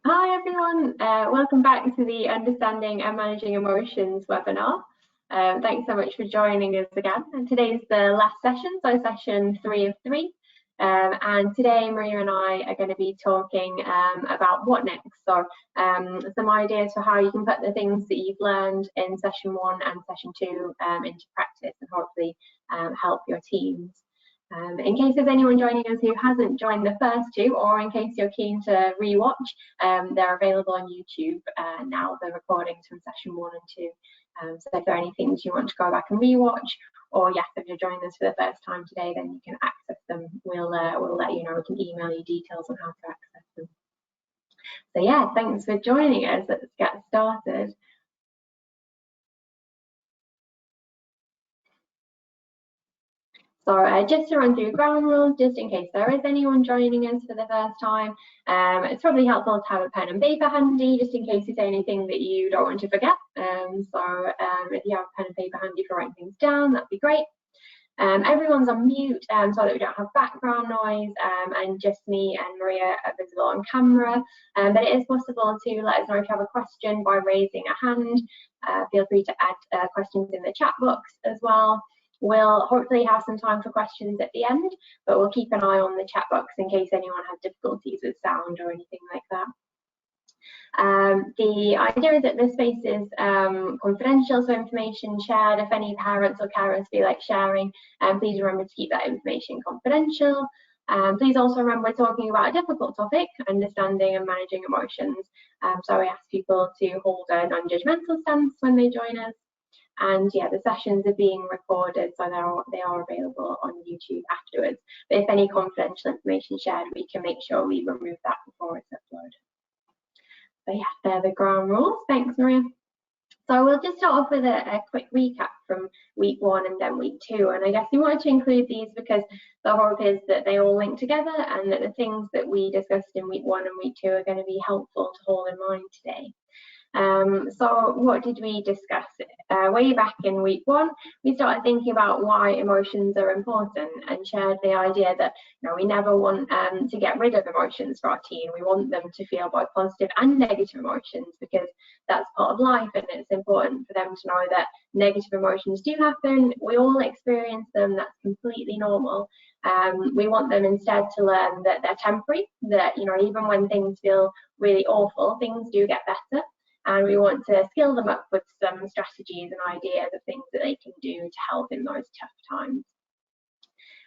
Hi everyone, welcome back to the Understanding and Managing Emotions webinar. Thanks so much for joining us again. And today's the last session, so session 3 of 3. And today Maria and I are going to be talking about what next. So some ideas for how you can put the things that you've learned in session 1 and session 2 into practice and hopefully help your teams. In case there's anyone joining us who hasn't joined the first 2, or in case you're keen to rewatch, they're available on YouTube now, the recordings from session 1 and 2. So if there are any things you want to go back and rewatch, or yes, if you're joining us for the first time today, then you can access them. We'll let you know. We can email you details on how to access them. So yeah, thanks for joining us. Let's get started. So just to run through ground rules, just in case there is anyone joining us for the first time, it's probably helpful to have a pen and paper handy, just in case there's anything that you don't want to forget. If you have a pen and paper handy for writing things down, that'd be great. Everyone's on mute so that we don't have background noise, and just me and Maria are visible on camera. But it is possible to let us know if you have a question by raising a hand. Feel free to add questions in the chat box as well. We'll hopefully have some time for questions at the end, but we'll keep an eye on the chat box in case anyone has difficulties with sound or anything like that. The idea is that this space is confidential, so information shared, if any parents or carers feel like sharing, please remember to keep that information confidential. Please also remember we're talking about a difficult topic, understanding and managing emotions. So I ask people to hold a non-judgmental stance when they join us. And yeah, the sessions are being recorded, so they are available on YouTube afterwards. But if any confidential information shared, we can make sure we remove that before it's uploaded. So yeah, they're the ground rules. Thanks, Maria. So we'll just start off with a quick recap from week 1 and then week 2. And I guess we wanted to include these because the hope is that they all link together and that the things that we discussed in week 1 and week 2 are going to be helpful to hold in mind today. So what did we discuss? Way back in week 1, we started thinking about why emotions are important and shared the idea that we never want to get rid of emotions for our teen. We want them to feel both positive and negative emotions because that's part of life, and it's important for them to know that negative emotions do happen. We all experience them. That's completely normal. We want them instead to learn that they're temporary, that even when things feel really awful, things do get better. And we want to skill them up with some strategies and ideas of things that they can do to help in those tough times.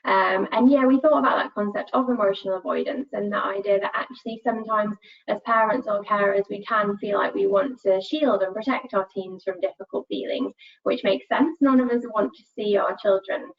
And yeah, we thought about that concept of emotional avoidance and that idea that actually sometimes as parents or carers, we can feel like we want to shield and protect our teens from difficult feelings, which makes sense. None of us want to see our children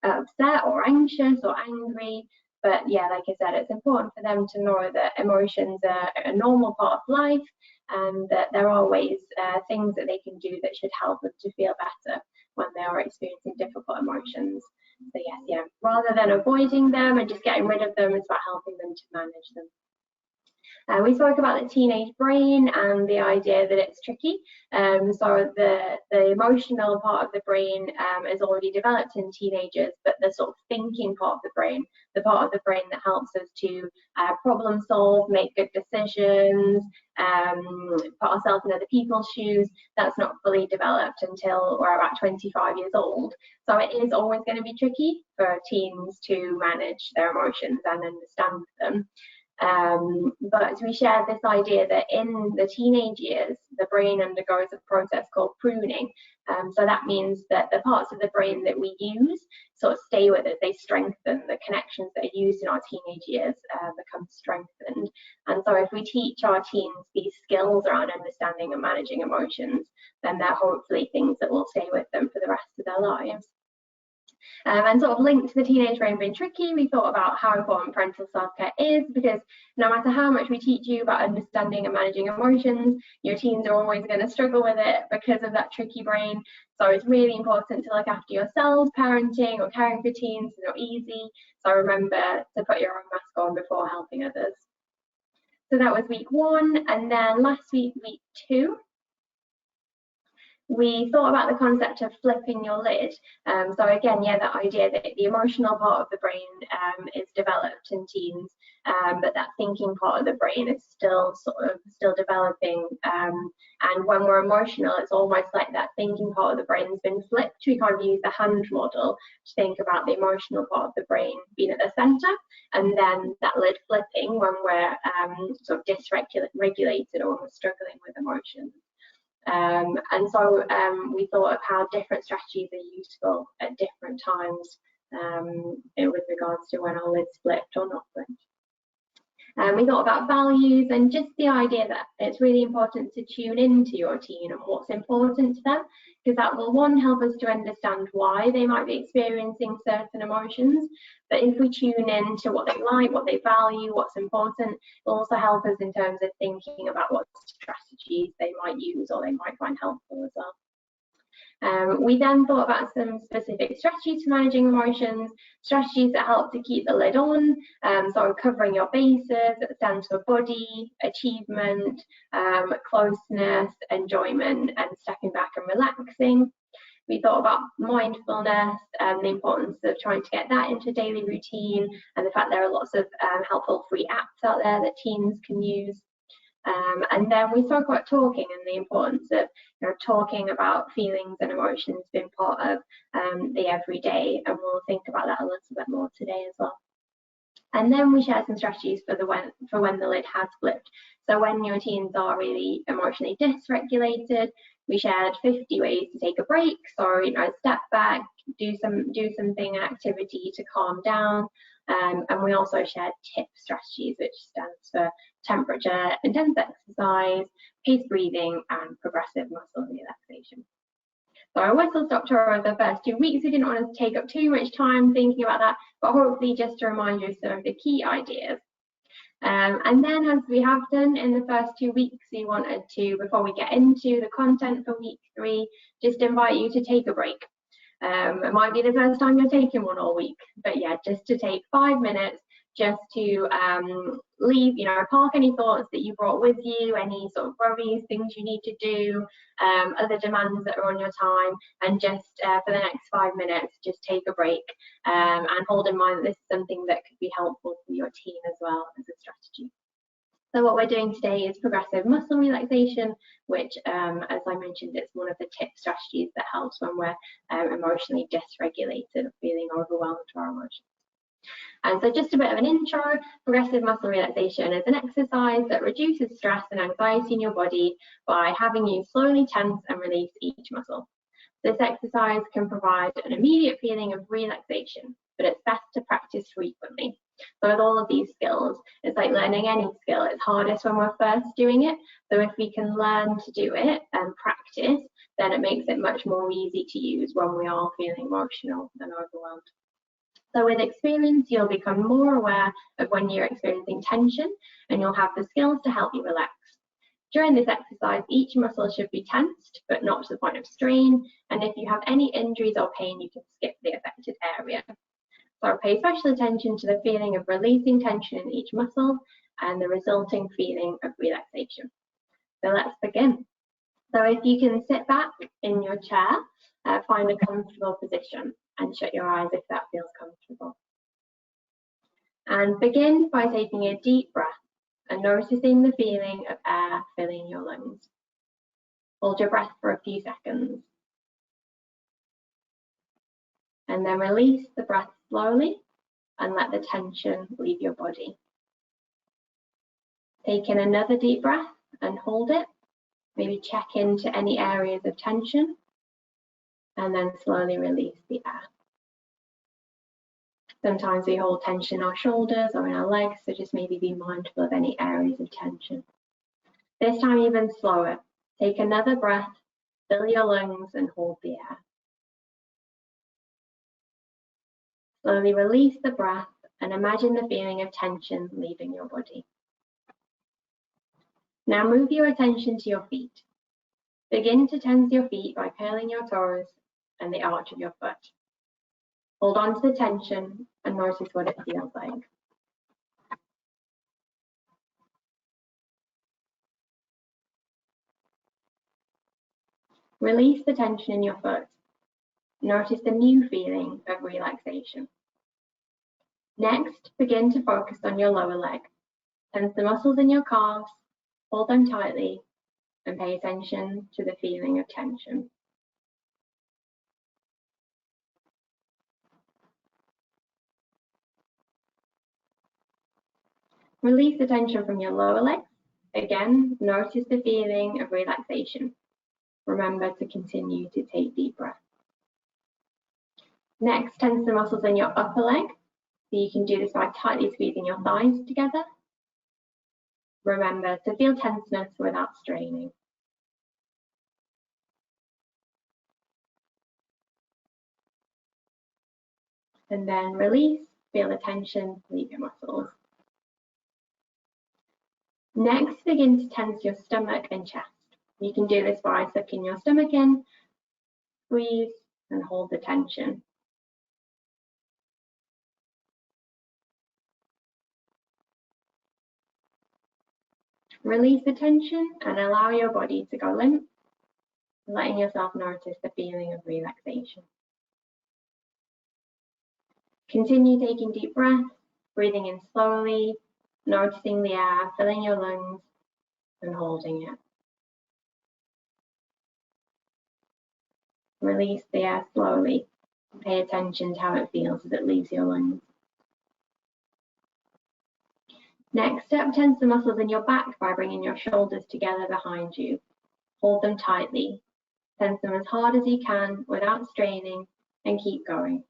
upset or anxious or angry. But yeah, like I said, it's important for them to know that emotions are a normal part of life and that there are ways, things that they can do that should help them to feel better when they are experiencing difficult emotions. So yes, yeah, rather than avoiding them and just getting rid of them, it's about helping them to manage them. We spoke about the teenage brain and the idea that it's tricky. So the emotional part of the brain is already developed in teenagers, but the sort of thinking part of the brain, the part of the brain that helps us to problem solve, make good decisions, put ourselves in other people's shoes, that's not fully developed until we're about 25 years old. So it is always going to be tricky for teens to manage their emotions and understand them. But we shared this idea that in the teenage years, the brain undergoes a process called pruning. So that means that the parts of the brain that we use sort of stay with us, they strengthen. The connections that are used in our teenage years become strengthened. And so if we teach our teens these skills around understanding and managing emotions, then they're hopefully things that will stay with them for the rest of their lives. And sort of linked to the teenage brain being tricky, we thought about how important parental self-care is, because no matter how much we teach you about understanding and managing emotions, your teens are always going to struggle with it because of that tricky brain. So it's really important to look after yourselves. Parenting or caring for teens is not easy. So remember to put your own mask on before helping others. So that was week 1, and then last week, week 2. We thought about the concept of flipping your lid. So again, yeah, that idea that the emotional part of the brain is developed in teens, but that thinking part of the brain is still developing. And when we're emotional, it's almost like that thinking part of the brain's been flipped. We kind of use the hand model to think about the emotional part of the brain being at the center, and then that lid flipping when we're sort of dysregulated or when we're struggling with emotions. And so we thought of how different strategies are useful at different times with regards to when our lid's flipped or not flipped. We thought about values and just the idea that it's really important to tune into your teen and what's important to them, because that will, one, help us to understand why they might be experiencing certain emotions. But if we tune in to what they like, what they value, what's important, it will also help us in terms of thinking about what strategies they might use or they might find helpful as well. We then thought about some specific strategies for managing emotions, strategies that help to keep the lid on, so covering your bases that stand for body, achievement, closeness, enjoyment, and stepping back and relaxing. We thought about mindfulness and the importance of trying to get that into daily routine, and the fact there are lots of helpful free apps out there that teens can use. And then we spoke about talking and the importance of talking about feelings and emotions being part of the everyday, and we'll think about that a little bit more today as well. And then we shared some strategies for when the lid has flipped. So when your teens are really emotionally dysregulated, we shared 50 ways to take a break. So step back, do something, an activity to calm down. And we also shared TIP strategies, which stands for temperature, intense exercise, paced breathing, and progressive muscle relaxation. So our whistle-stop tour of the first 2 weeks, we didn't want to take up too much time thinking about that, but hopefully just to remind you of some of the key ideas. And then, as we have done in the first 2 weeks, we wanted to, before we get into the content for week 3, just invite you to take a break. It might be the first time you're taking one all week, but yeah, just to take 5 minutes just to leave, park any thoughts that you brought with you, any sort of worries, things you need to do, other demands that are on your time, and just for the next 5 minutes, just take a break and hold in mind that this is something that could be helpful for your teen as well as a strategy. So what we're doing today is progressive muscle relaxation, which, as I mentioned, it's one of the TIP strategies that helps when we're emotionally dysregulated or feeling overwhelmed by our emotions. And so just a bit of an intro, progressive muscle relaxation is an exercise that reduces stress and anxiety in your body by having you slowly tense and release each muscle. This exercise can provide an immediate feeling of relaxation, but it's best to practice frequently. So with all of these skills, it's like learning any skill. It's hardest when we're first doing it. So if we can learn to do it and practice, then it makes it much more easy to use when we are feeling emotional and overwhelmed. So with experience, you'll become more aware of when you're experiencing tension, and you'll have the skills to help you relax. During this exercise, each muscle should be tensed, but not to the point of strain. And if you have any injuries or pain, you can skip the affected area. So pay special attention to the feeling of releasing tension in each muscle and the resulting feeling of relaxation. So let's begin. So if you can sit back in your chair, find a comfortable position and shut your eyes if that feels comfortable. And begin by taking a deep breath and noticing the feeling of air filling your lungs. Hold your breath for a few seconds. And then release the breath slowly and let the tension leave your body. Take in another deep breath and hold it. Maybe check into any areas of tension and then slowly release the air. Sometimes we hold tension in our shoulders or in our legs, so just maybe be mindful of any areas of tension. This time even slower. Take another breath, fill your lungs and hold the air. Slowly release the breath and imagine the feeling of tension leaving your body. Now move your attention to your feet. Begin to tense your feet by curling your toes and the arch of your foot. Hold on to the tension and notice what it feels like. Release the tension in your foot. Notice the new feeling of relaxation. Next, begin to focus on your lower leg. Tense the muscles in your calves, hold them tightly, and pay attention to the feeling of tension. Release the tension from your lower legs. Again, notice the feeling of relaxation. Remember to continue to take deep breaths. Next, tense the muscles in your upper leg. So you can do this by tightly squeezing your thighs together. Remember to feel tenseness without straining. And then release, feel the tension, leave your muscles. Next, begin to tense your stomach and chest. You can do this by sucking your stomach in, squeeze, and hold the tension. Release the tension and allow your body to go limp, letting yourself notice the feeling of relaxation. Continue taking deep breaths, breathing in slowly, noticing the air filling your lungs and holding it. Release the air slowly. Pay attention to how it feels as it leaves your lungs. Next step, tense the muscles in your back by bringing your shoulders together behind you. Hold them tightly. Tense them as hard as you can without straining and keep going.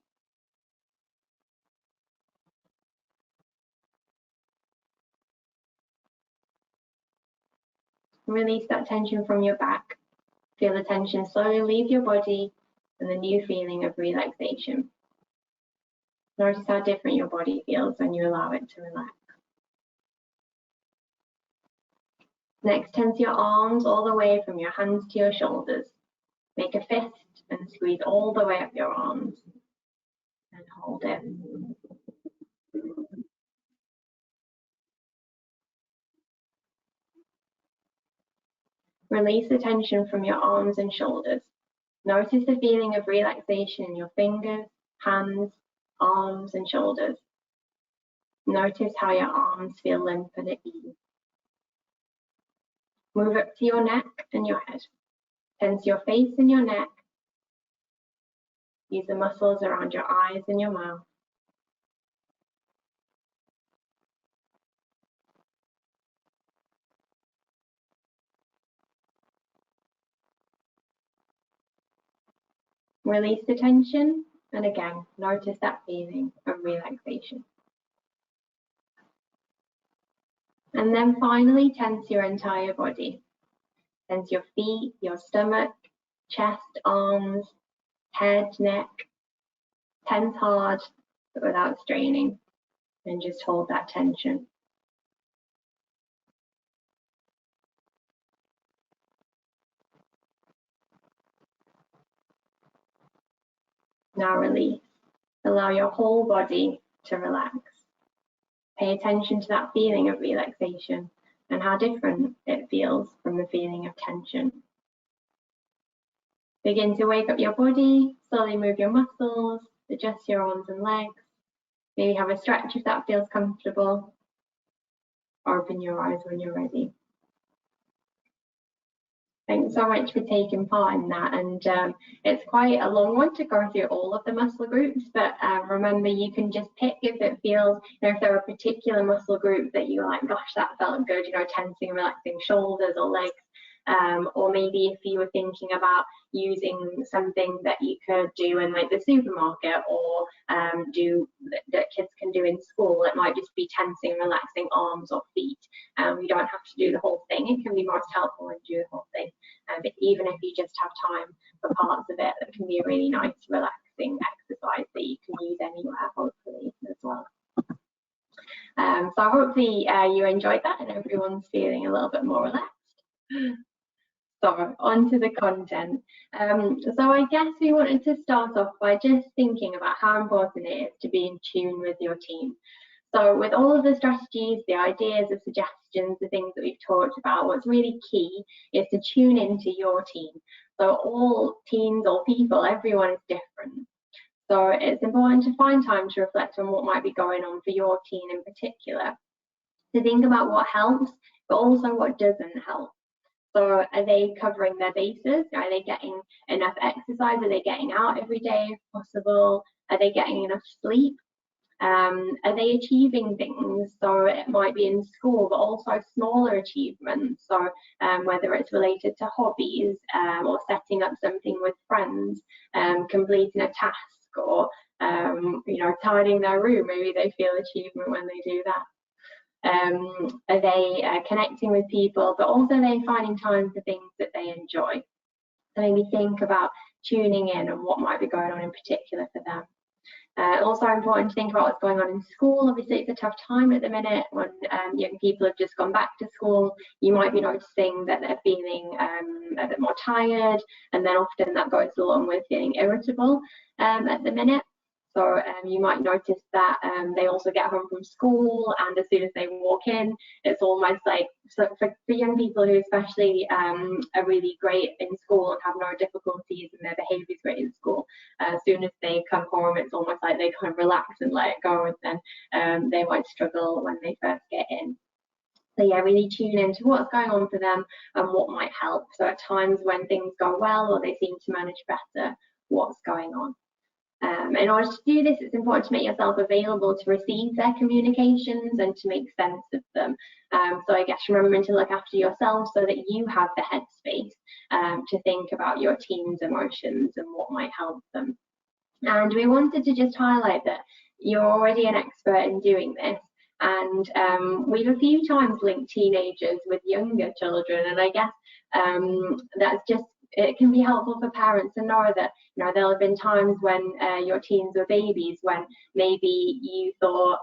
Release that tension from your back. Feel the tension slowly leave your body and the new feeling of relaxation. Notice how different your body feels when you allow it to relax. Next, tense your arms all the way from your hands to your shoulders. Make a fist and squeeze all the way up your arms and hold it. Release the tension from your arms and shoulders. Notice the feeling of relaxation in your fingers, hands, arms, and shoulders. Notice how your arms feel limp and at ease. Move up to your neck and your head. Tense your face and your neck. Use the muscles around your eyes and your mouth. Release the tension and again, notice that feeling of relaxation. And then finally, tense your entire body. Tense your feet, your stomach, chest, arms, head, neck. Tense hard, but without straining. And just hold that tension. Now release. Allow your whole body to relax. Pay attention to that feeling of relaxation and how different it feels from the feeling of tension. Begin to wake up your body, slowly move your muscles, adjust your arms and legs. Maybe have a stretch if that feels comfortable. Open your eyes when you're ready. Thanks so much for taking part in that, and it's quite a long one to go through all of the muscle groups, but remember you can just pick if it feels, if there are a particular muscle group that you're like, gosh, that felt good, tensing, relaxing shoulders or legs, or maybe if you were thinking about using something that you could do in like the supermarket or that kids can do in school, it might just be tensing, relaxing arms or feet. You don't have to do the whole thing. It can be most helpful and do the whole thing. But even if you just have time for parts of it, that can be a really nice, relaxing exercise that you can use anywhere, hopefully, as well. So hopefully you enjoyed that and everyone's feeling a little bit more relaxed. So on to the content. So I guess we wanted to start off by just thinking about how important it is to be in tune with your team. So with all of the strategies, the ideas, the suggestions, the things that we've talked about, what's really key is to tune into your team. So all teens or people, everyone is different. So it's important to find time to reflect on what might be going on for your teen in particular, to think about what helps, but also what doesn't help. So are they covering their bases? Are they getting enough exercise? Are they getting out every day if possible? Are they getting enough sleep? Are they achieving things? So it might be in school, but also smaller achievements. So whether it's related to hobbies or setting up something with friends, completing a task, or tidying their room. Maybe they feel achievement when they do that. Are they connecting with people, but also are they finding time for things that they enjoy? So maybe think about tuning in and what might be going on in particular for them. Also important to think about what's going on in school. Obviously, it's a tough time at the minute when young people have just gone back to school. You might be noticing that they're feeling a bit more tired, and then often that goes along with feeling irritable at the minute. So you might notice that they also get home from school, and as soon as they walk in, it's almost like, so for young people who especially are really great in school and have no difficulties and their behaviour is great in school, as soon as they come home, it's almost like they kind of relax and let it go, and then they might struggle when they first get in. So yeah, really tune into what's going on for them and what might help. So at times when things go well or they seem to manage better, what's going on. In order to do this, it's important to make yourself available to receive their communications and to make sense of them. So I guess remembering to look after yourself so that you have the headspace to think about your teen's emotions and what might help them. And we wanted to just highlight that you're already an expert in doing this. And we've a few times linked teenagers with younger children, and I guess that's just, it can be helpful for parents to know that there'll have been times when your teens were babies when maybe you thought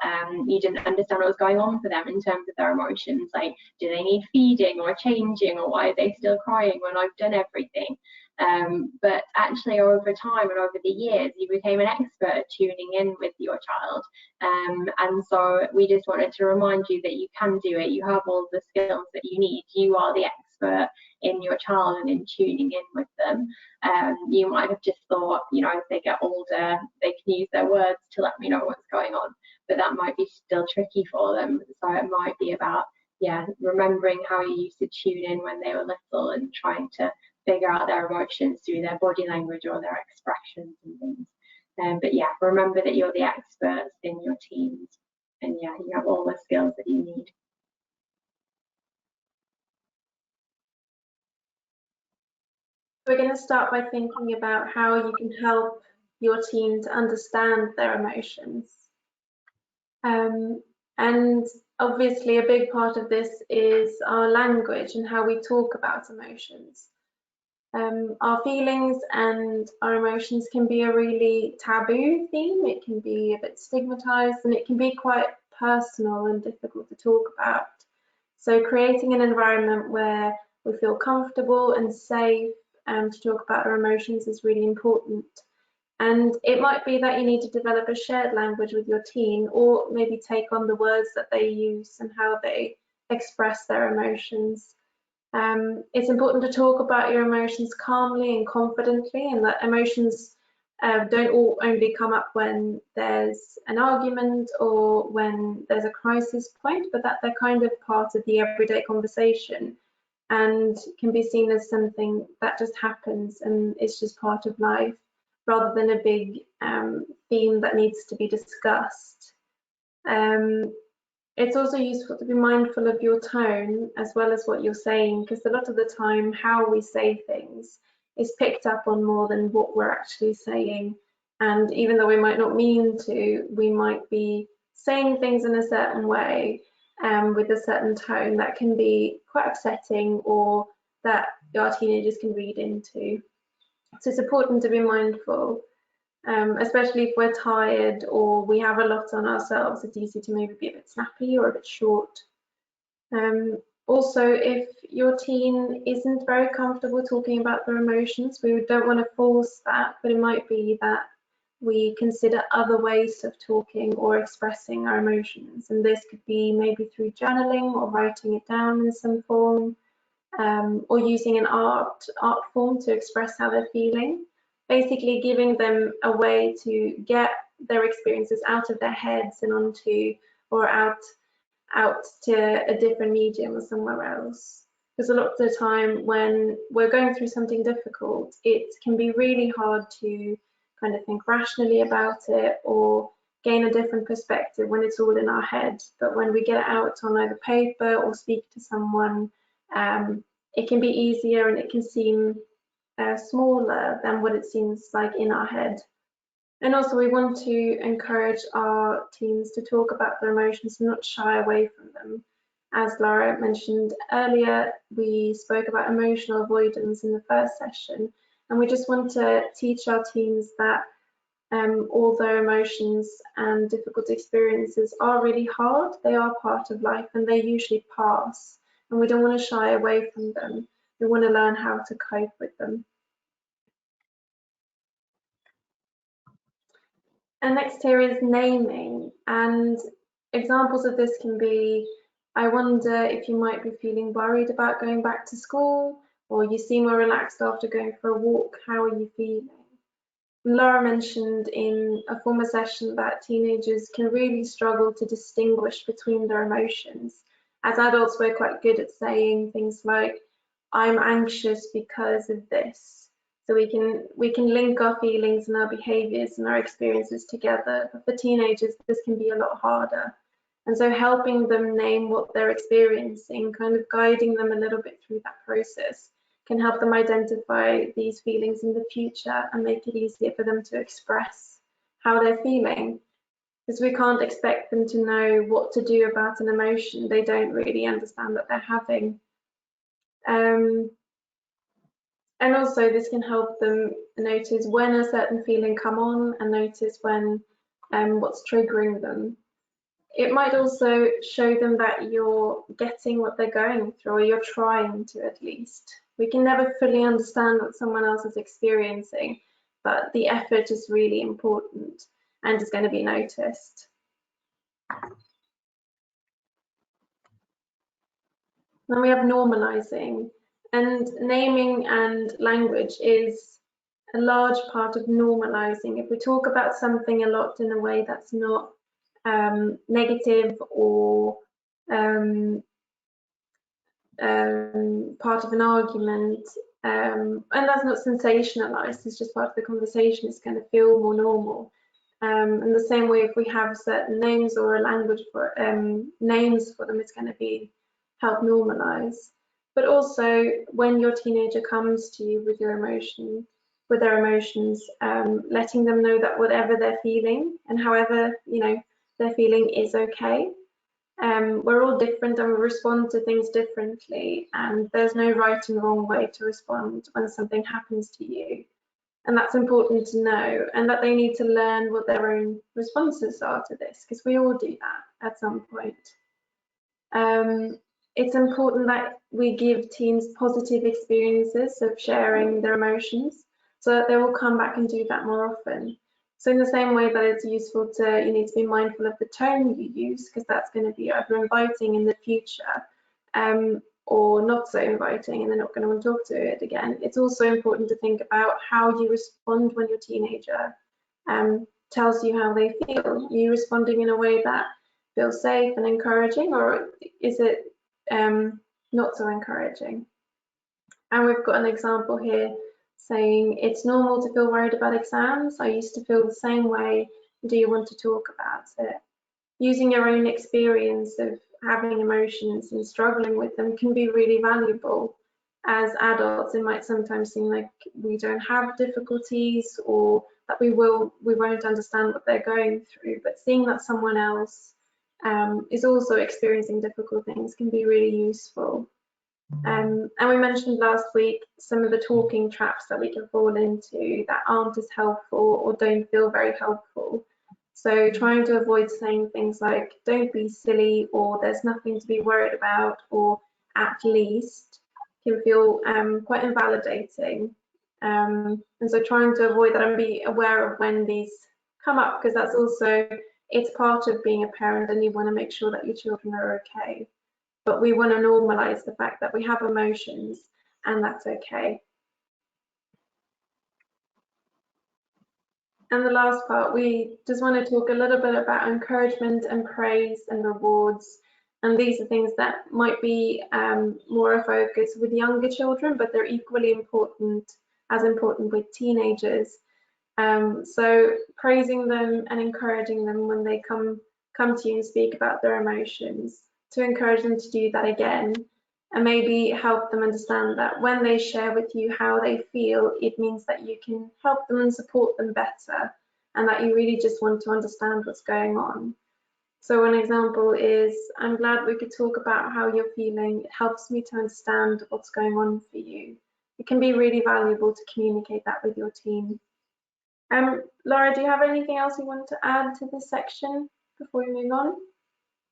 you didn't understand what was going on for them in terms of their emotions, like do they need feeding or changing, or why are they still crying when I've done everything. But actually over time and over the years you became an expert at tuning in with your child, and so we just wanted to remind you that you can do it. You have all the skills that you need. You are the expert in your child and in tuning in with them. You might have just thought, as they get older they can use their words to let me know what's going on, but that might be still tricky for them. So it might be about remembering how you used to tune in when they were little and trying to figure out their emotions through their body language or their expressions and things. But yeah, remember that you're the experts in your teens, and you have all the skills that you need. We're going to start by thinking about how you can help your teen to understand their emotions. And obviously a big part of this is our language and how we talk about emotions. Our feelings and our emotions can be a really taboo theme. It can be a bit stigmatized, and it can be quite personal and difficult to talk about. So creating an environment where we feel comfortable and safe to talk about our emotions is really important. And it might be that you need to develop a shared language with your teen, or maybe take on the words that they use and how they express their emotions. It's important to talk about your emotions calmly and confidently, and that emotions don't only come up when there's an argument or when there's a crisis point, but that they're kind of part of the everyday conversation and can be seen as something that just happens and it's just part of life, rather than a big theme that needs to be discussed. It's also useful to be mindful of your tone as well as what you're saying, because a lot of the time how we say things is picked up on more than what we're actually saying. And even though we might not mean to, we might be saying things in a certain way with a certain tone that can be quite upsetting, or that our teenagers can read into. So it's important to be mindful. Especially if we're tired or we have a lot on ourselves, it's easy to maybe be a bit snappy or a bit short. Also, if your teen isn't very comfortable talking about their emotions, we don't want to force that, but it might be that we consider other ways of talking or expressing our emotions. And this could be maybe through journaling or writing it down in some form. or using an art form to express how they're feeling. Basically giving them a way to get their experiences out of their heads and onto, or out to a different medium or somewhere else. Because a lot of the time when we're going through something difficult, it can be really hard to kind of think rationally about it or gain a different perspective when it's all in our head. But when we get it out on either paper or speak to someone, it can be easier and it can seem smaller than what it seems like in our head. And also we want to encourage our teams to talk about their emotions and not shy away from them. As Laura mentioned earlier, we spoke about emotional avoidance in the first session, and we just want to teach our teams that although emotions and difficult experiences are really hard, they are part of life and they usually pass, and we don't want to shy away from them. We want to learn how to cope with them. And next here is naming, and examples of this can be, I wonder if you might be feeling worried about going back to school, or you seem more relaxed after going for a walk, how are you feeling? Laura mentioned in a former session that teenagers can really struggle to distinguish between their emotions. As adults, we're quite good at saying things like, I'm anxious because of this. So we can link our feelings and our behaviours and our experiences together. But for teenagers, this can be a lot harder. And so helping them name what they're experiencing, kind of guiding them a little bit through that process, can help them identify these feelings in the future and make it easier for them to express how they're feeling. Because we can't expect them to know what to do about an emotion they don't really understand that they're having. And also this can help them notice when a certain feeling come on and notice when what's triggering them. It might also show them that you're getting what they're going through, or you're trying to at least. We can never fully understand what someone else is experiencing, but the effort is really important and is going to be noticed. Then we have normalizing, and naming and language is a large part of normalizing. If we talk about something a lot in a way that's not negative or part of an argument, and that's not sensationalized, it's just part of the conversation, it's going to feel more normal. In the same way, if we have certain names or a language for names for them, it's going to help normalize. But also, when your teenager comes to you with their emotions, letting them know that whatever they're feeling and however they're feeling is okay. We're all different and we respond to things differently, and there's no right and wrong way to respond when something happens to you. And that's important to know, and that they need to learn what their own responses are to this, because we all do that at some point. It's important that we give teens positive experiences of sharing their emotions so that they will come back and do that more often. So in the same way that it's useful you need to be mindful of the tone you use, because that's going to be either inviting in the future or not so inviting and they're not going to want to talk to it again. It's also important to think about how you respond when your teenager tells you how they feel. Are you responding in a way that feels safe and encouraging, or is it not so encouraging? And we've got an example here saying, it's normal to feel worried about exams. I used to feel the same way. Do you want to talk about it? Using your own experience of having emotions and struggling with them can be really valuable. As adults, it might sometimes seem like we don't have difficulties, or that we won't understand what they're going through, but seeing that someone else is also experiencing difficult things can be really useful. And we mentioned last week some of the talking traps that we can fall into that aren't as helpful or don't feel very helpful. So trying to avoid saying things like, don't be silly, or there's nothing to be worried about, or at least, can feel quite invalidating. And so trying to avoid that and be aware of when these come up, because that's also, it's part of being a parent and you want to make sure that your children are okay. but we want to normalize the fact that we have emotions, and that's okay. And the last part, we just want to talk a little bit about encouragement and praise and rewards. And these are things that might be more a focus with younger children, but they're equally important, as important with teenagers. So praising them and encouraging them when they come to you and speak about their emotions, to encourage them to do that again, and maybe help them understand that when they share with you how they feel, it means that you can help them and support them better, and that you really just want to understand what's going on. So one example is, I'm glad we could talk about how you're feeling. It helps me to understand what's going on for you. It can be really valuable to communicate that with your team. Laura, do you have anything else you want to add to this section before we move on?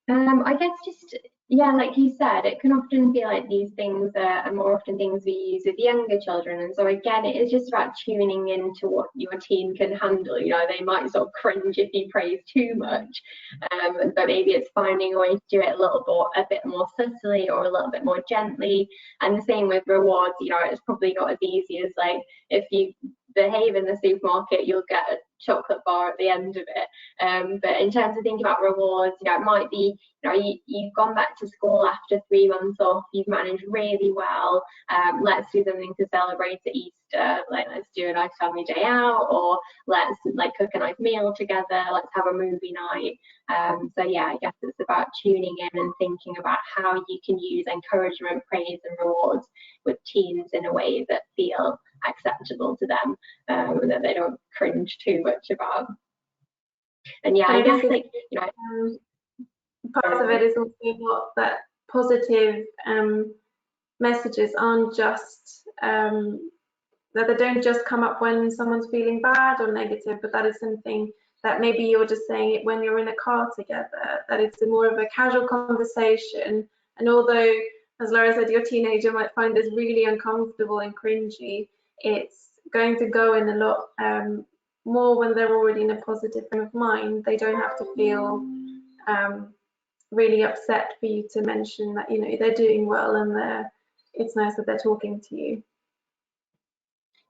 I guess just, yeah, like you said, it can often feel like these things are more often things we use with younger children. And so again, it is just about tuning into what your teen can handle. You know, they might sort of cringe if you praise too much, but maybe it's finding a way to do it a bit more subtly or a little bit more gently. And the same with rewards. You know, it's probably not as easy as like if you behave in the supermarket, you'll get a chocolate bar at the end of it. But in terms of thinking about rewards, you know, it might be, you know, you've gone back to school after 3 months off, you've managed really well. Let's do something to celebrate at Easter, like let's do a nice family day out, or let's like cook a nice meal together, let's have a movie night. So yeah, I guess it's about tuning in and thinking about how you can use encouragement, praise and rewards with teens in a way that feel acceptable to them, and that they don't cringe too much about. And yeah, I guess like, you know, part of it is also not that positive messages aren't just that they don't just come up when someone's feeling bad or negative, but that is something that maybe you're just saying it when you're in a car together, that it's more of a casual conversation. And although, as Laura said, your teenager might find this really uncomfortable and cringy, it's going to go in a lot more when they're already in a positive frame of mind. They don't have to feel really upset for you to mention that, you know, they're doing well and it's nice that they're talking to you.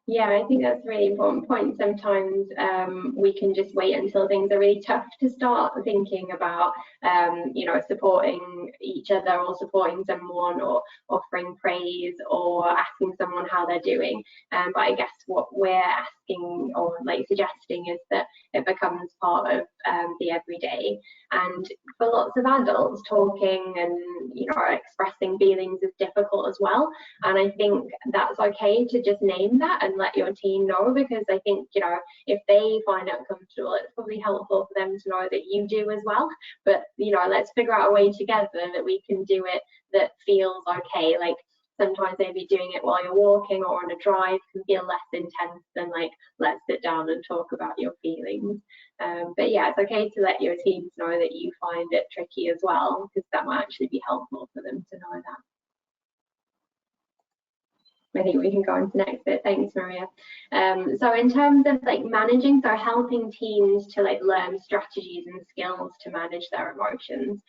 Yeah, I think that's a really important point. Sometimes we can just wait until things are really tough to start thinking about, you know, supporting each other or supporting someone or offering praise or asking someone how they're doing. But I guess what we're asking or like suggesting is that it becomes part of the everyday. And for lots of adults, talking and, you know, expressing feelings is difficult as well. And I think that's okay to just name that and let your teen know, because I think, you know, if they find it uncomfortable, it's probably helpful for them to know that you do as well. But, you know, let's figure out a way together that we can do it that feels okay. Like sometimes maybe doing it while you're walking or on a drive can feel less intense than like, let's sit down and talk about your feelings. But yeah, it's okay to let your teens know that you find it tricky as well, because that might actually be helpful for them to know that. I think we can go on to the next bit. Thanks, Maria. So in terms of like managing, so helping teens to like learn strategies and skills to manage their emotions.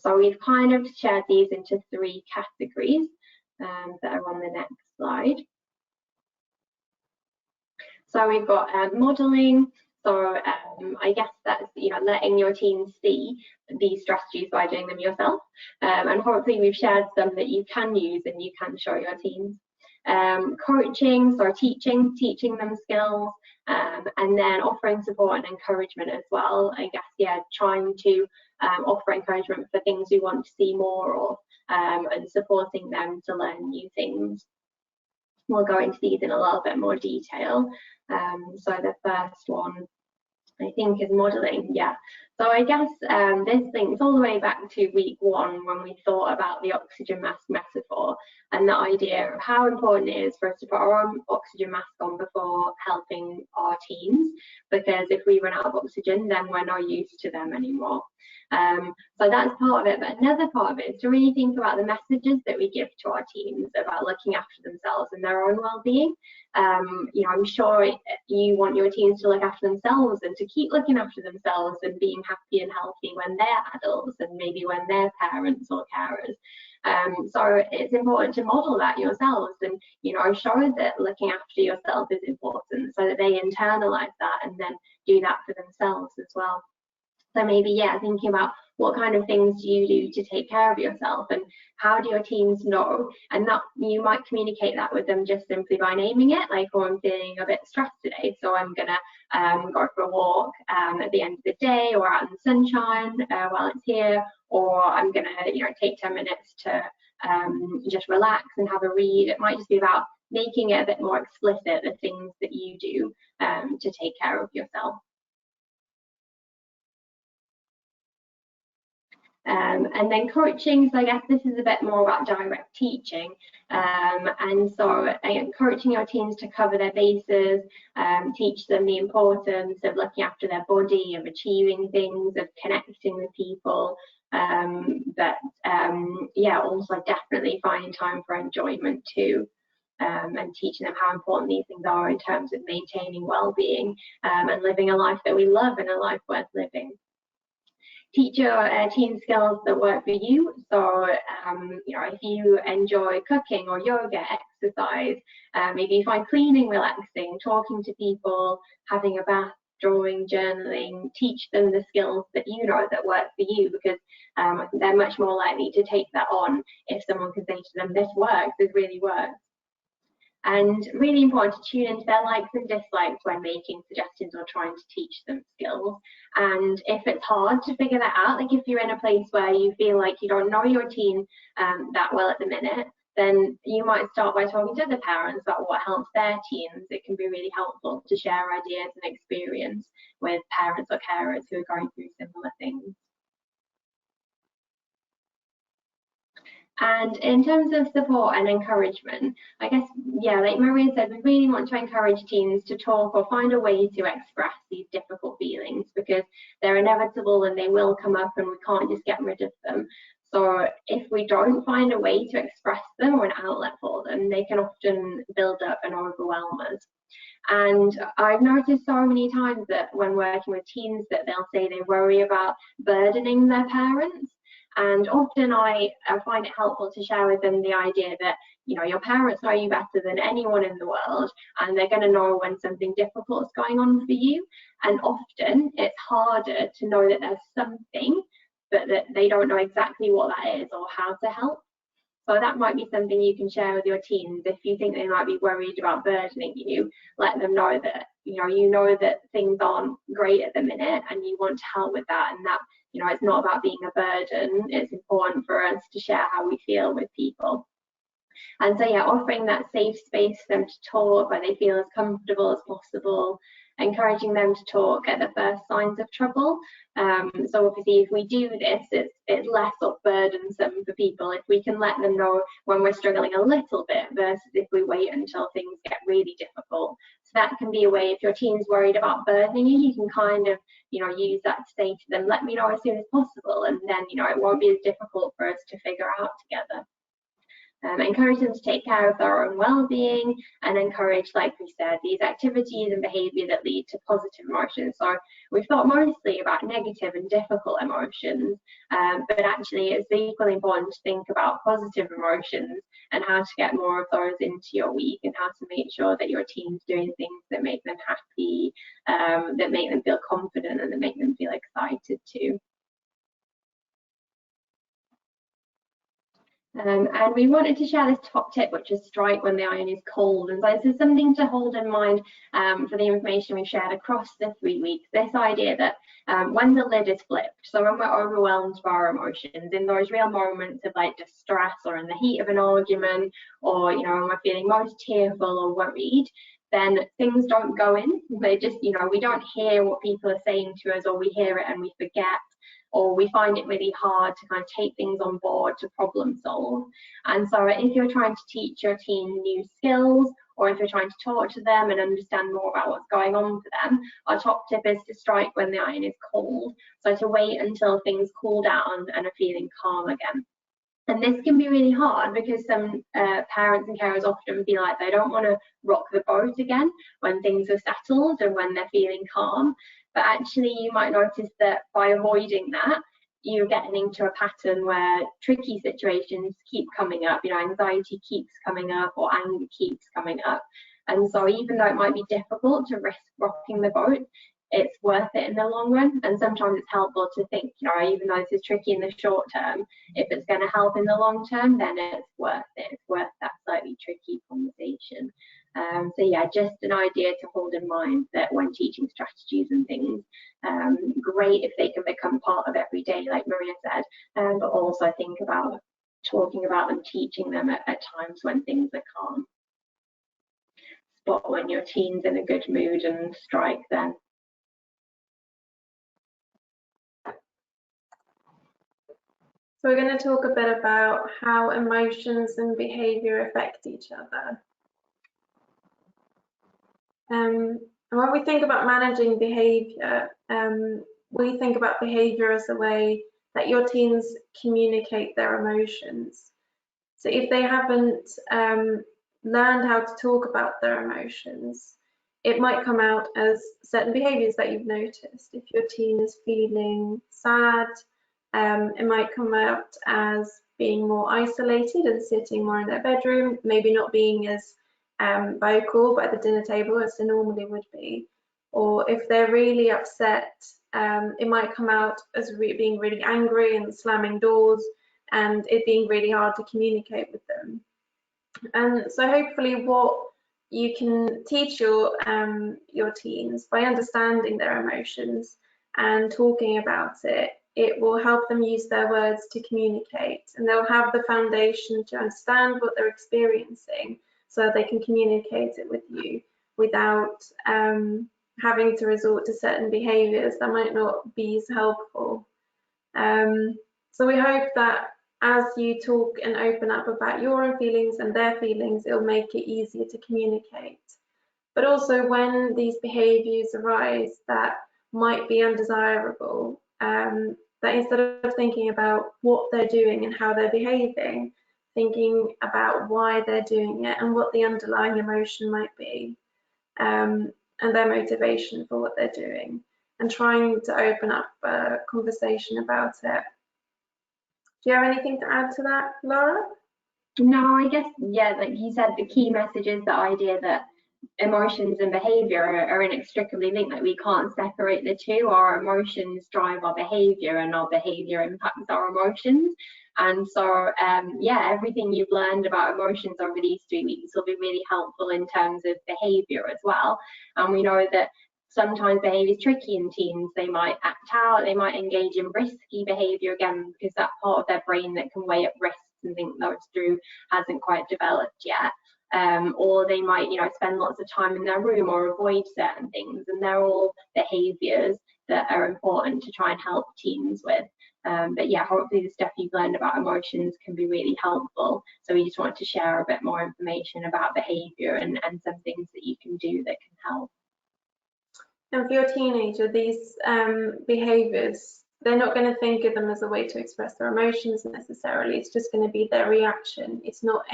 So we've kind of shared these into 3 categories that are on the next slide. So we've got modeling. So I guess that's, you know, letting your teens see these strategies by doing them yourself. And hopefully we've shared some that you can use and you can show your teens. Coaching, so teaching them skills, and then offering support and encouragement as well. I guess, yeah, trying to offer encouragement for things we want to see more of, and supporting them to learn new things. We'll go into these in a little bit more detail. So the first one, I think, is modelling. Yeah. So I guess this links all the way back to week 1 when we thought about the oxygen mask metaphor and the idea of how important it is for us to put our own oxygen mask on before helping our teens, because if we run out of oxygen, then we're no use to them anymore. So that's part of it, but another part of it is to really think about the messages that we give to our teens about looking after themselves and their own well-being. You know, I'm sure you want your teens to look after themselves and to keep looking after themselves and being happy and healthy when they're adults and maybe when they're parents or carers. So it's important to model that yourselves and, you know, show that looking after yourself is important so that they internalize that and then do that for themselves as well. So maybe, yeah, thinking about what kind of things do you do to take care of yourself and how do your teams know? And that you might communicate that with them just simply by naming it, like, oh, I'm feeling a bit stressed today, so I'm gonna go for a walk at the end of the day or out in the sunshine while it's here, or I'm gonna, you know, take 10 minutes to just relax and have a read. It might just be about making it a bit more explicit, the things that you do to take care of yourself. And then coaching, so I guess this is a bit more about direct teaching, and so encouraging your teams to cover their bases, teach them the importance of looking after their body, of achieving things, of connecting with people, but yeah, also definitely finding time for enjoyment too, and teaching them how important these things are in terms of maintaining well-being and living a life that we love and a life worth living. Teach your team skills that work for you. So, you know, if you enjoy cooking or yoga, exercise, maybe you find cleaning relaxing, talking to people, having a bath, drawing, journaling, teach them the skills that you know that work for you, because I think they're much more likely to take that on if someone can say to them, this works, this really works. And really important to tune into their likes and dislikes when making suggestions or trying to teach them skills. And if it's hard to figure that out, like if you're in a place where you feel like you don't know your teen that well at the minute, then you might start by talking to other parents about what helps their teens. It can be really helpful to share ideas and experience with parents or carers who are going through similar things. And in terms of support and encouragement, I guess, yeah, like Maria said, we really want to encourage teens to talk or find a way to express these difficult feelings, because they're inevitable and they will come up and we can't just get rid of them. So if we don't find a way to express them or an outlet for them, they can often build up and overwhelm us. And I've noticed so many times that when working with teens that they'll say they worry about burdening their parents. And often I find it helpful to share with them the idea that, you know, your parents know you better than anyone in the world, and they're going to know when something difficult is going on for you. And often it's harder to know that there's something, but that they don't know exactly what that is or how to help. So that might be something you can share with your teens. If you think they might be worried about burdening you, let them know that, you know that things aren't great at the minute and you want to help with that, and that, you know, it's not about being a burden. It's important for us to share how we feel with people. And so, yeah, offering that safe space for them to talk where they feel as comfortable as possible, encouraging them to talk at the first signs of trouble. So obviously, if we do this, it's less burdensome for people if we can let them know when we're struggling a little bit versus if we wait until things get really difficult. So that can be a way, if your teen's worried about burdening you, you can kind of, you know, use that to say to them, let me know as soon as possible, and then, you know, it won't be as difficult for us to figure out together. Encourage them to take care of their own well-being, and encourage, like we said, these activities and behaviour that lead to positive emotions. So we've thought mostly about negative and difficult emotions, but actually it's equally important to think about positive emotions and how to get more of those into your week, and how to make sure that your team's doing things that make them happy, that make them feel confident, and that make them feel excited too. And we wanted to share this top tip, which is strike when the iron is cold. And so this is something to hold in mind for the information we've shared across the 3 weeks. This idea that when the lid is flipped, so when we're overwhelmed by our emotions, in those real moments of like distress or in the heat of an argument, or, you know, when we're feeling most tearful or worried, then things don't go in. They just, you know, we don't hear what people are saying to us, or we hear it and we forget, or we find it really hard to kind of take things on board to problem solve. And so if you're trying to teach your teen new skills, or if you're trying to talk to them and understand more about what's going on for them, our top tip is to strike when the iron is cold. So to wait until things cool down and are feeling calm again. And this can be really hard because some parents and carers often feel like they don't want to rock the boat again when things are settled and when they're feeling calm. But actually you might notice that by avoiding that, you're getting into a pattern where tricky situations keep coming up, anxiety keeps coming up or anger keeps coming up. And so even though it might be difficult to risk rocking the boat, it's worth it in the long run. And sometimes it's helpful to think, even though this is tricky in the short term, if it's going to help in the long term, then it's worth it. It's worth that slightly tricky conversation. So yeah, just an idea to hold in mind that when teaching strategies and things, great if they can become part of every day, like Maria said, but also think about talking about them, teaching them at times when things are calm. Spot when your teen's in a good mood and strike then. So we're going to talk a bit about how emotions and behaviour affect each other. And when we think about managing behaviour, we think about behaviour as a way that your teens communicate their emotions. So if they haven't learned how to talk about their emotions, it might come out as certain behaviours that you've noticed. If your teen is feeling sad, it might come out as being more isolated and sitting more in their bedroom, maybe not being as vocal by the dinner table as they normally would be. Or if they're really upset, it might come out as being really angry and slamming doors, and it being really hard to communicate with them. And so hopefully what you can teach your teens by understanding their emotions and talking about it, it will help them use their words to communicate, and they'll have the foundation to understand what they're experiencing so they can communicate it with you without having to resort to certain behaviours that might not be as helpful. So we hope that as you talk and open up about your own feelings and their feelings, it'll make it easier to communicate. But also when these behaviours arise that might be undesirable, that instead of thinking about what they're doing and how they're behaving, thinking about why they're doing it and what the underlying emotion might be, and their motivation for what they're doing, and trying to open up a conversation about it. Do you have anything to add to that, Laura? No, I guess, yeah, like you said, the key message is the idea that emotions and behavior are inextricably linked. Like we can't separate the two. Our emotions drive our behavior and our behavior impacts our emotions. And so yeah, everything you've learned about emotions over these 3 weeks will be really helpful in terms of behavior as well. And we know that sometimes behavior is tricky in teens. They might act out, they might engage in risky behavior again, because that part of their brain that can weigh up risks and think those through hasn't quite developed yet. Or they might, spend lots of time in their room or avoid certain things, and they're all behaviours that are important to try and help teens with. But yeah, hopefully the stuff you've learned about emotions can be really helpful. So we just want to share a bit more information about behaviour and some things that you can do that can help. And for your teenager, these behaviours, they're not going to think of them as a way to express their emotions necessarily. It's just going to be their reaction. It's not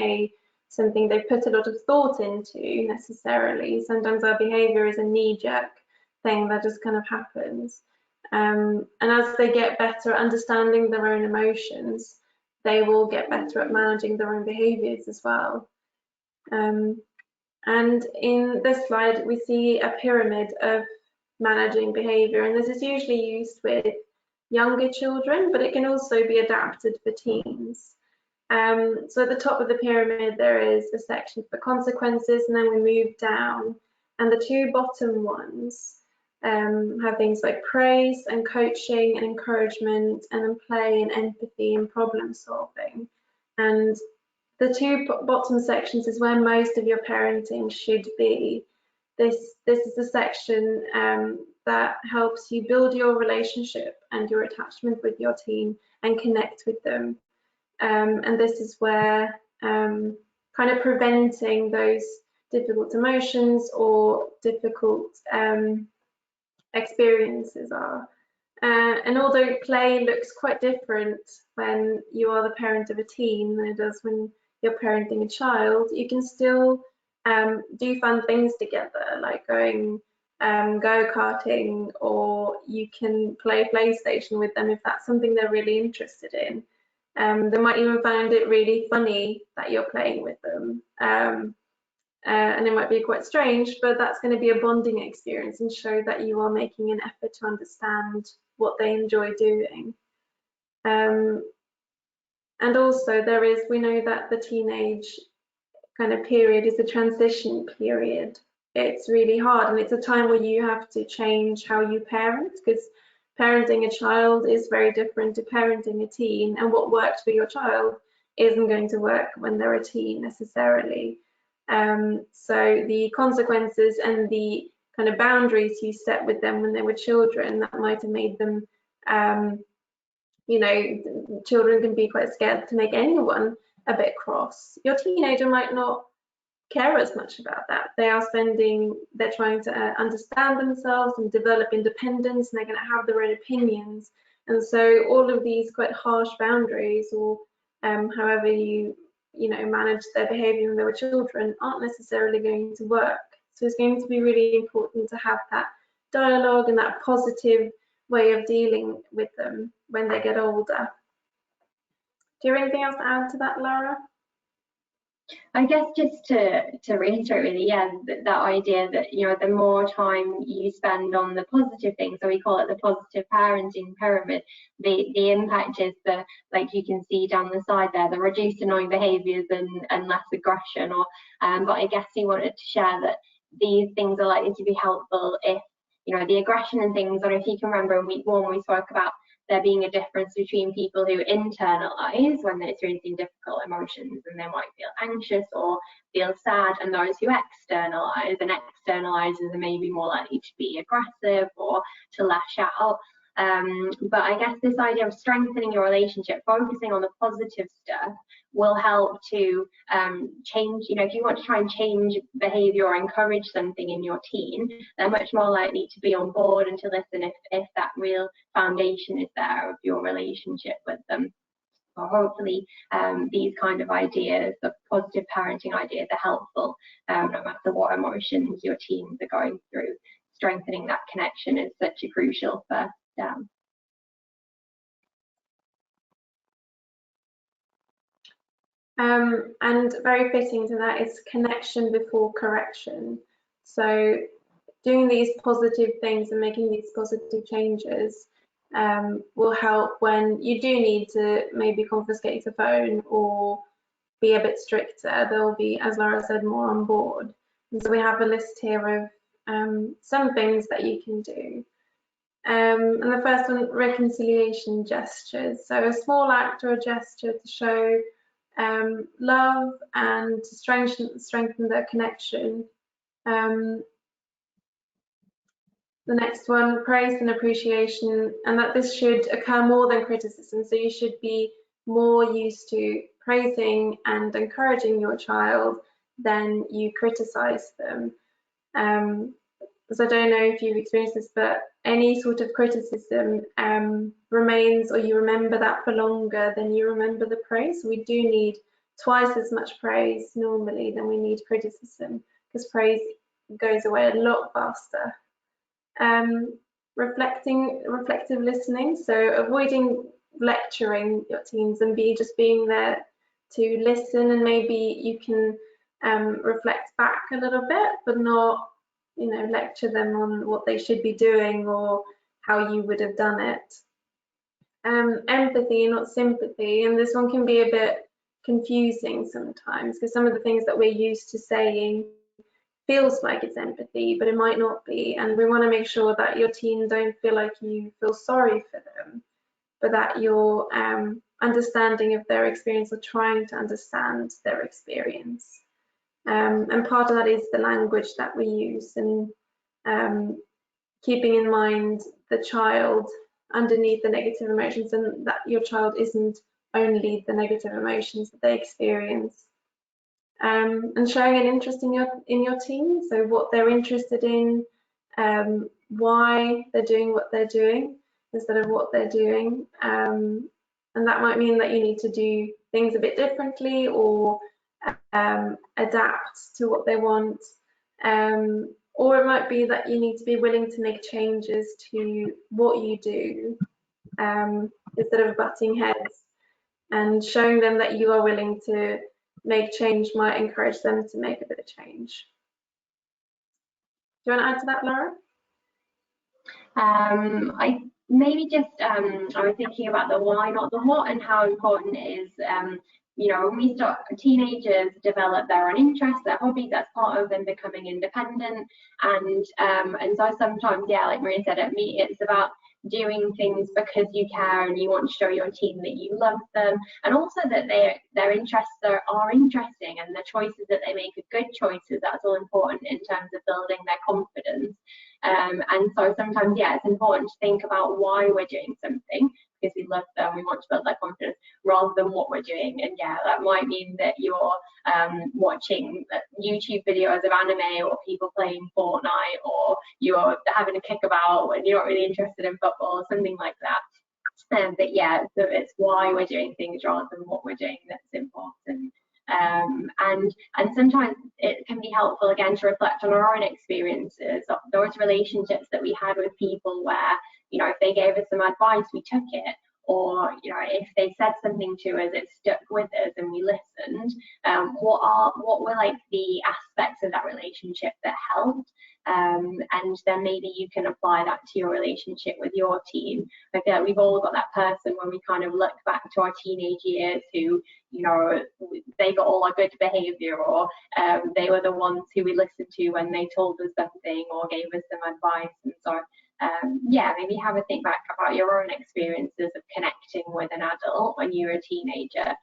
something they've put a lot of thought into necessarily. Sometimes our behaviour is a knee-jerk thing that just kind of happens. And as they get better at understanding their own emotions, they will get better at managing their own behaviours as well. And in this slide, we see a pyramid of managing behaviour, and this is usually used with younger children, but it can also be adapted for teens. So at the top of the pyramid, there is a section for consequences, and then we move down, and the two bottom ones have things like praise and coaching and encouragement, and then play and empathy and problem solving. And the two bottom sections is where most of your parenting should be. This is the section that helps you build your relationship and your attachment with your teen and connect with them. And this is where kind of preventing those difficult emotions or difficult experiences are. And although play looks quite different when you are the parent of a teen than it does when you're parenting a child, you can still do fun things together, like going go-karting, or you can play PlayStation with them if that's something they're really interested in. They might even find it really funny that you're playing with them. And it might be quite strange, but that's going to be a bonding experience and show that you are making an effort to understand what they enjoy doing. And also we know that the teenage kind of period is a transition period. It's really hard, and it's a time where you have to change how you parent, because parenting a child is very different to parenting a teen, and what worked for your child isn't going to work when they're a teen necessarily. So the consequences and the kind of boundaries you set with them when they were children, that might have made them, you know, children can be quite scared to make anyone a bit cross. Your teenager might not care as much about that. They're trying to understand themselves and develop independence, and they're going to have their own opinions. And so all of these quite harsh boundaries, or however you manage their behavior when they were children, aren't necessarily going to work. So it's going to be really important to have that dialogue and that positive way of dealing with them when they get older. Do you have anything else to add to that, Lara? I guess just to reiterate really, yeah, that idea that, you know, the more time you spend on the positive things, so we call it the positive parenting pyramid, the impact is like you can see down the side there, the reduced annoying behaviours and less aggression. Or but I guess you wanted to share that these things are likely to be helpful if, you know, the aggression and things, or if you can remember in week 1 we spoke about there being a difference between people who internalize when they're experiencing difficult emotions and they might feel anxious or feel sad, and those who externalize, and externalizers are maybe more likely to be aggressive or to lash out. But I guess this idea of strengthening your relationship, focusing on the positive stuff, will help to change, you know, if you want to try and change behavior or encourage something in your teen, they're much more likely to be on board and to listen if that real foundation is there of your relationship with them. So hopefully these kind of ideas, the positive parenting ideas, are helpful no matter what emotions your teens are going through. Strengthening that connection is such a crucial first step. And very fitting to that is connection before correction. So doing these positive things and making these positive changes will help when you do need to maybe confiscate a phone or be a bit stricter. They'll be, as Laura said, more on board. And so we have a list here of some things that you can do. And the first one, reconciliation gestures. So a small act or a gesture to show love and to strengthen their connection. The next one, praise and appreciation, and that this should occur more than criticism. So you should be more used to praising and encouraging your child than you criticize them. So I don't know if you've experienced this, but any sort of criticism remains, or you remember that for longer than you remember the praise. We do need twice as much praise normally than we need criticism, because praise goes away a lot faster. Reflective listening, so avoiding lecturing your teens and just being there to listen, and maybe you can reflect back a little bit, but not, you know, lecture them on what they should be doing or how you would have done it. Empathy, not sympathy, and this one can be a bit confusing sometimes, because some of the things that we're used to saying feels like it's empathy, but it might not be. And we want to make sure that your teen don't feel like you feel sorry for them, but that you're understanding of their experience or trying to understand their experience. And part of that is the language that we use, and keeping in mind the child underneath the negative emotions, and that your child isn't only the negative emotions that they experience. And showing an interest in your teen, so what they're interested in, why they're doing what they're doing instead of what they're doing, and that might mean that you need to do things a bit differently or adapt to what they want. Or it might be that you need to be willing to make changes to what you do, instead of butting heads, and showing them that you are willing to make change might encourage them to make a bit of change. Do you want to add to that, Laura? I maybe just I was thinking about the why, not the what, and how important it is. You know, when we start, teenagers develop their own interests, their hobbies. That's part of them becoming independent. And so sometimes, yeah, like Maria said, at me, it's about doing things because you care and you want to show your team that you love them, and also that their interests are interesting, and the choices that they make are good choices. That's all important in terms of building their confidence. And so sometimes, yeah, it's important to think about why we're doing something, because we love them, we want to build their confidence, rather than what we're doing. And yeah, that might mean that you're watching YouTube videos of anime, or people playing Fortnite, or you're having a kickabout when you're not really interested in football, or something like that. But yeah, so it's why we're doing things rather than what we're doing that's important. And sometimes it can be helpful, again, to reflect on our own experiences, of those relationships that we had with people where, you know, if they gave us some advice, we took it, or, you know, if they said something to us, it stuck with us and we listened. What were like the aspects of that relationship that helped? And then maybe you can apply that to your relationship with your team. I feel like we've all got that person when we kind of look back to our teenage years who, you know, they got all our good behaviour, or they were the ones who we listened to when they told us something or gave us some advice. And so yeah, maybe have a think back about your own experiences of connecting with an adult when you were a teenager.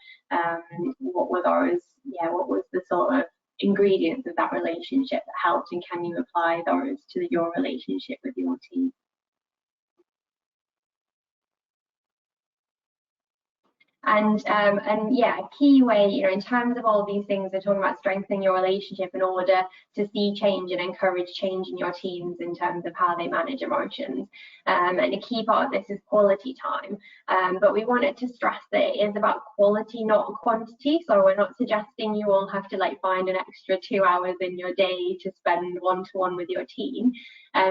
What were those? Yeah, what was the sort of ingredients of that relationship that helped, and can you apply those to your relationship with your team? And yeah, a key way, you know, in terms of all these things, they're talking about strengthening your relationship in order to see change and encourage change in your teams in terms of how they manage emotions. And a key part of this is quality time. But we wanted to stress that it is about quality, not quantity. So we're not suggesting you all have to like find an extra 2 hours in your day to spend one-to-one with your team.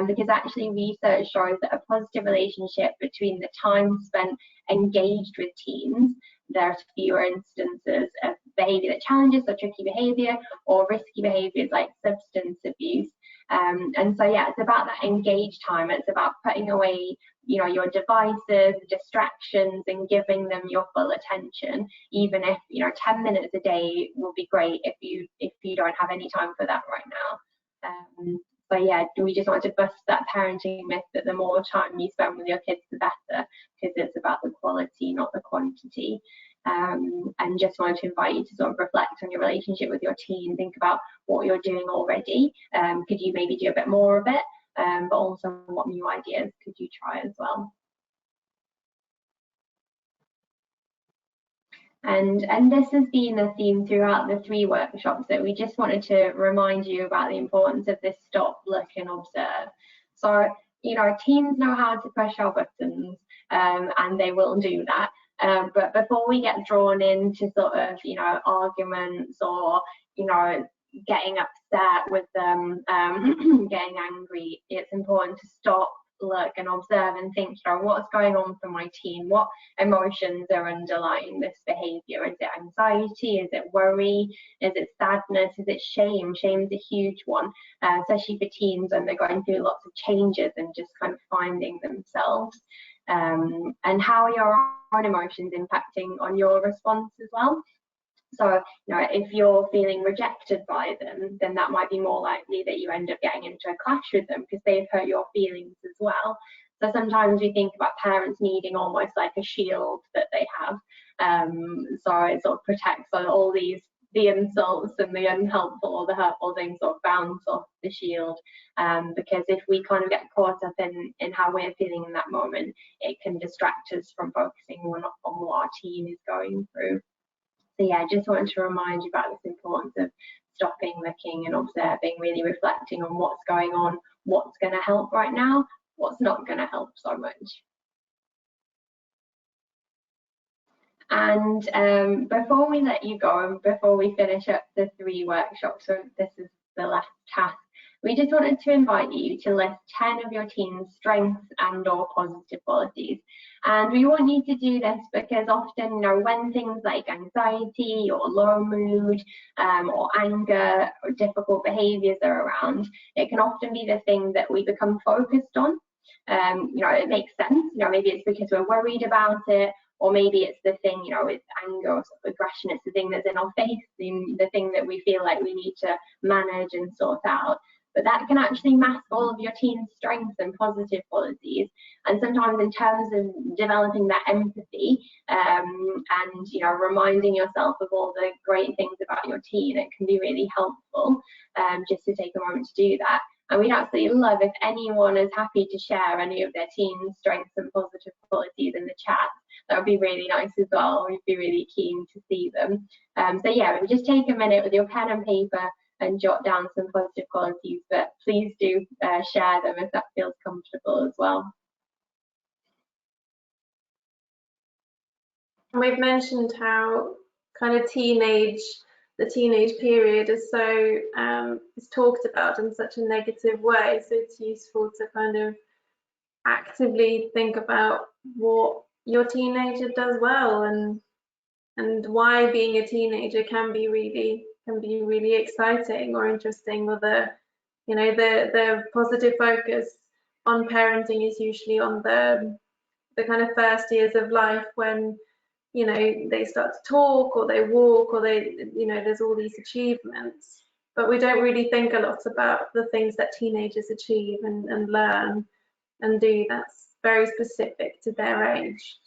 Because actually research shows that a positive relationship between the time spent engaged with teens, there's fewer instances of behaviour that challenges, so tricky behaviour, or risky behaviours like substance abuse. And so yeah, it's about that engaged time. It's about putting away, you know, your devices, distractions, and giving them your full attention. Even if, you know, 10 minutes a day will be great if you don't have any time for that right now. But yeah, we just want to bust that parenting myth that the more time you spend with your kids, the better, because it's about the quality, not the quantity. And just wanted to invite you to sort of reflect on your relationship with your teen, think about what you're doing already. Could you maybe do a bit more of it? But also, what new ideas could you try as well? And this has been a theme throughout the 3 workshops, that we just wanted to remind you about the importance of this stop, look, and observe. So, you know, teens know how to push our buttons, and they will do that. But before we get drawn into sort of, you know, arguments, or, you know, getting upset with them, getting angry, it's important to stop, look, and observe, and think, you know, what's going on for my teen? What emotions are underlying this behaviour? Is it anxiety? Is it worry? Is it sadness? Is it shame? Shame is a huge one, especially for teens when they're going through lots of changes and just kind of finding themselves. And how are your own emotions impacting on your response as well? So, you know, if you're feeling rejected by them, then that might be more likely that you end up getting into a clash with them, because they've hurt your feelings as well. So sometimes we think about parents needing almost like a shield that they have. So it sort of protects all the insults and the unhelpful or the hurtful things sort of bounce off the shield. Because if we kind of get caught up in how we're feeling in that moment, it can distract us from focusing on what our teen is going through. So yeah, I just wanted to remind you about this importance of stopping, looking, and observing, really reflecting on what's going on, what's going to help right now, what's not going to help so much. And before we let you go, and before we finish up the 3 workshops, so this is the last task, we just wanted to invite you to list 10 of your teen's strengths and/or positive qualities. And we want you to do this because often, you know, when things like anxiety or low mood or anger or difficult behaviours are around, it can often be the thing that we become focused on. You know, it makes sense. You know, maybe it's because we're worried about it, or maybe it's the thing, you know, it's anger or sort of aggression. It's the thing that's in our face, the thing that we feel like we need to manage and sort out. But that can actually mask all of your teen's strengths and positive qualities. And sometimes in terms of developing that empathy and, you know, reminding yourself of all the great things about your teen, it can be really helpful just to take a moment to do that. And we'd absolutely love if anyone is happy to share any of their teen's strengths and positive qualities in the chat. That would be really nice as well. We'd be really keen to see them. So yeah, just take a minute with your pen and paper and jot down some positive qualities, but please do share them if that feels comfortable as well. We've mentioned how kind of the teenage period is so is talked about in such a negative way, so it's useful to kind of actively think about what your teenager does well and why being a teenager can be really exciting or interesting, or the positive focus on parenting is usually on the kind of first years of life when, you know, they start to talk or they walk or they, you know, there's all these achievements, but we don't really think a lot about the things that teenagers achieve and learn and do that's very specific to their age.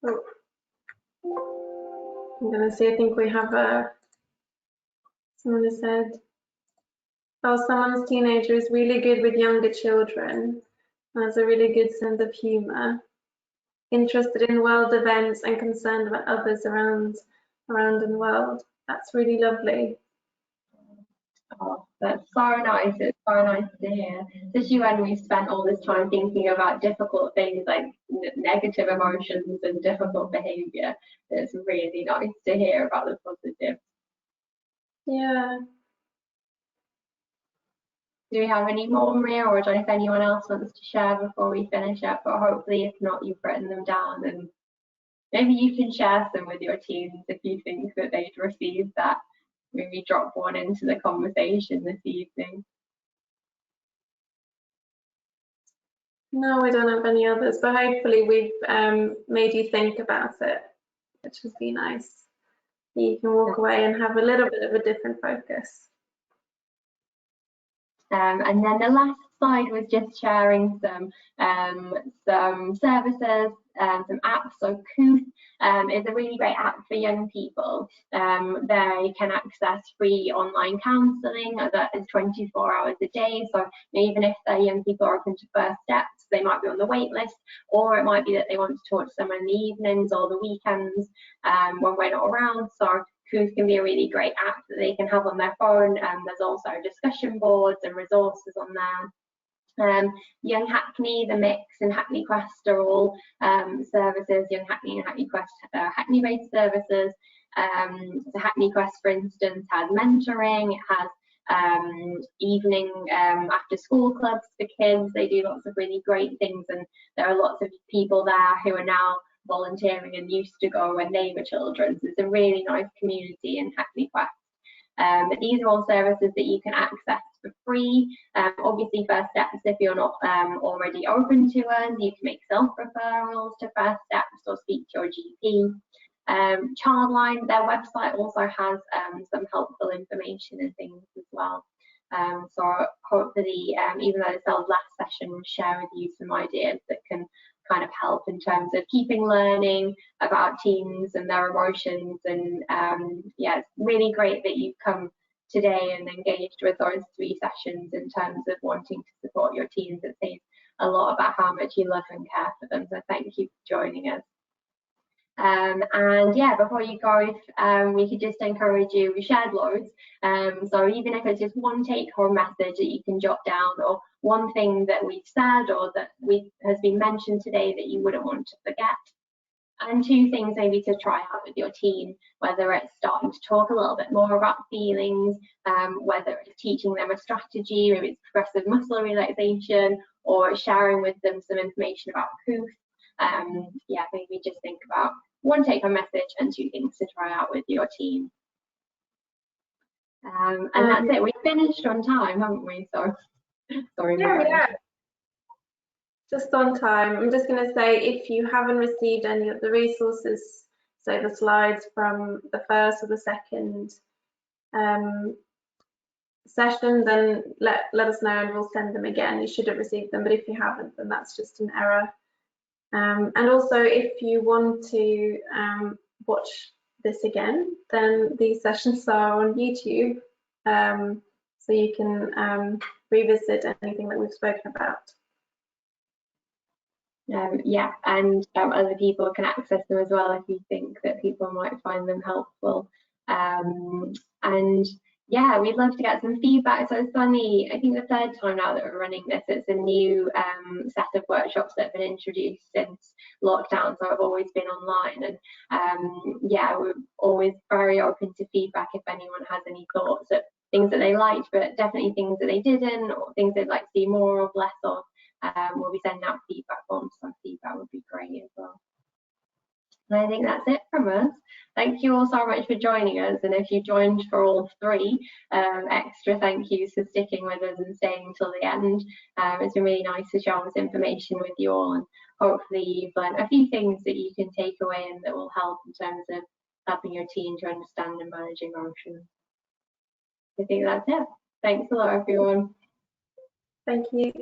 Oh. I'm going to see, I think we have someone has said, oh, someone's teenager is really good with younger children, has a really good sense of humour, interested in world events and concerned about others around in the world. That's really lovely. Oh, that's so nice. It's so nice to hear, especially when we've spent all this time thinking about difficult things like negative emotions and difficult behaviour. It's really nice to hear about the positive. Yeah. Do we have any more, Maria, or I don't know if anyone else wants to share before we finish up, but hopefully if not, you've written them down and maybe you can share some with your teens if you think that they'd receive that. Maybe drop one into the conversation this evening. No, we don't have any others, but hopefully we've made you think about it, which has been nice. You can walk away and have a little bit of a different focus. And then the last slide was just sharing some services, some apps. So CAMHS is a really great app for young people. They can access free online counselling that is 24 hours a day. So even if their young people are open to first steps, they might be on the wait list, or it might be that they want to talk to someone in the evenings or the weekends when we're not around. So CAMHS can be a really great app that they can have on their phone. There's also discussion boards and resources on there. Young Hackney, the Mix and Hackney Quest are all services. Young Hackney and Hackney Quest Hackney-based services. So Hackney Quest, for instance, has mentoring. It has evening after school clubs for kids. They do lots of really great things, and there are lots of people there who are now volunteering and used to go when they were children. So it's a really nice community in Hackney Quest. But these are all services that you can access for free. Obviously, first steps, if you're not already open to us, you can make self-referrals to first steps or speak to your GP. Childline, their website also has some helpful information and things as well. So hopefully, even though it's our last session, we'll share with you some ideas that can kind of help in terms of keeping learning about teens and their emotions. And yeah, it's really great that you've come today and engaged with those 3 sessions in terms of wanting to support your teens. It says a lot about how much you love and care for them. So thank you for joining us. And yeah, before you go, we could just encourage you, we shared loads, so even if it's just one take-home message that you can jot down, or one thing that we've said or that has been mentioned today that you wouldn't want to forget, And 2 things maybe to try out with your team, whether it's starting to talk a little bit more about feelings, whether it's teaching them a strategy, maybe it's progressive muscle relaxation, or sharing with them some information about CAMHS. Yeah, maybe just think about 1 take-home message and 2 things to try out with your team. And that's it. We finished on time, haven't we? So sorry. Yeah. Just on time. I'm just going to say, if you haven't received any of the resources, so the slides from the first or the second session, then let us know and we'll send them again. You should have received them, but if you haven't, then that's just an error. And also, if you want to watch this again, then these sessions are on YouTube, so you can revisit anything that we've spoken about. Yeah, and other people can access them as well if you think that people might find them helpful. And yeah, we'd love to get some feedback. So it's only, I think, the 3rd time now that we're running this. It's a new set of workshops that have been introduced since lockdown, so I've always been online. And yeah, we're always very open to feedback if anyone has any thoughts of things that they liked, but definitely things that they didn't, or things they'd like to see more of, less of. We'll be sending out feedback forms, so feedback would be great as well. And I think that's it from us. Thank you all so much for joining us, and if you joined for all 3, extra thank yous for sticking with us and staying until the end. It's been really nice to share this information with you all, and hopefully you've learned a few things that you can take away and that will help in terms of helping your team to understand and manage emotions. I think that's it. Thanks a lot, everyone. Thank you.